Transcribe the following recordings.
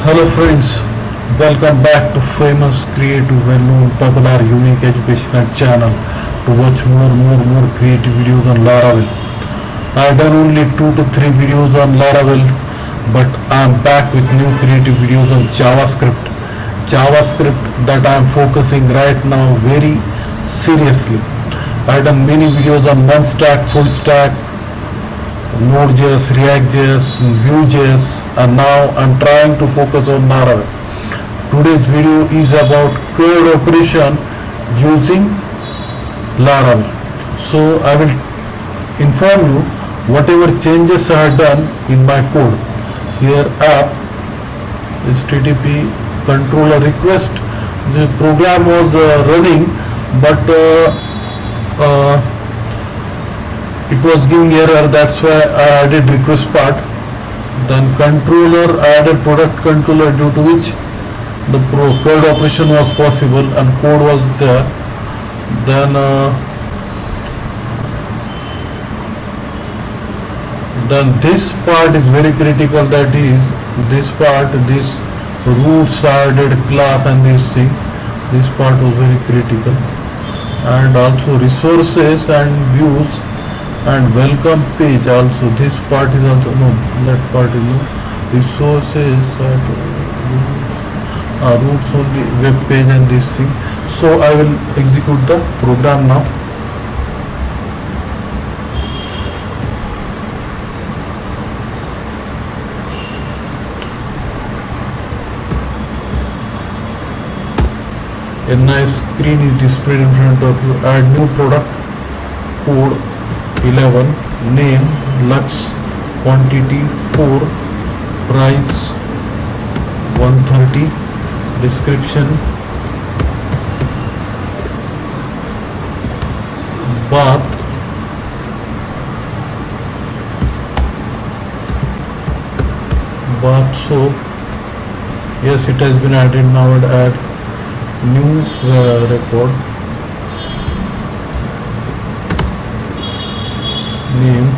Hello friends, welcome back to famous, creative, well-known, popular, unique educational channel to watch more creative videos on Laravel. I have done only 2 to 3 videos on Laravel, but I am back with new creative videos on JavaScript. JavaScript that I am focusing right now very seriously. I have done many videos on non-stack, full stack, Node.js, React.js, Vue.js, and now I'm trying to focus on Laravel. Today's video is about code operation using Laravel. So I will inform you whatever changes I have done in my code. Here app http controller request. The program was running, but it was giving error, that's why I added request part. Then controller, I added product controller, due to which the code operation was possible and code was there. Then this part is very critical, that is this part, this roots I added class and this thing. This part was very critical, and also resources and views and welcome page also. This part is also no, that part is no. Resources roots only, web page and this thing. So I will execute the program now. A nice screen is displayed in front of you. Add new product, code 11, name Lux, quantity 4, price 130, description bath, soap. Yes, it has been added. Now I'll add new record, name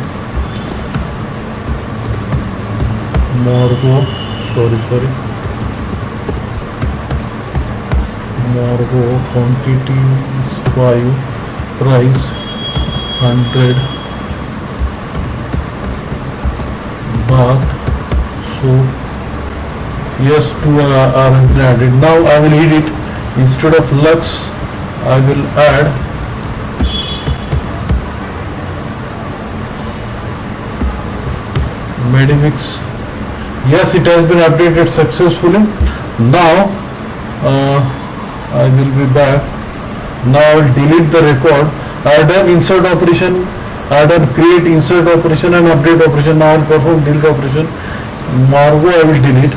Margo, Margo, quantity is 5, price 100, bath, soap. Yes, 2 are added. Now I will edit. Instead of Lux, I will add Medimix. Yes, it has been updated successfully. Now I will be back. Now I will delete the record. I have done insert operation, I have done create, insert operation and update operation. Now I will perform delete operation. Margo I will delete.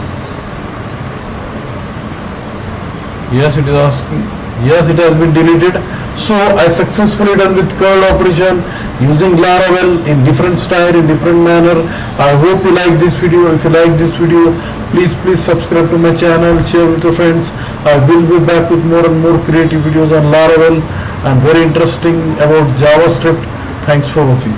Yes, it is asking. Yes, it has been deleted. So I successfully done with curl operation using Laravel in different style, in different manner. I hope you like this video. If you like this video, please subscribe to my channel, share with your friends. I will be back with more and more creative videos on Laravel and very interesting about JavaScript. Thanks for watching.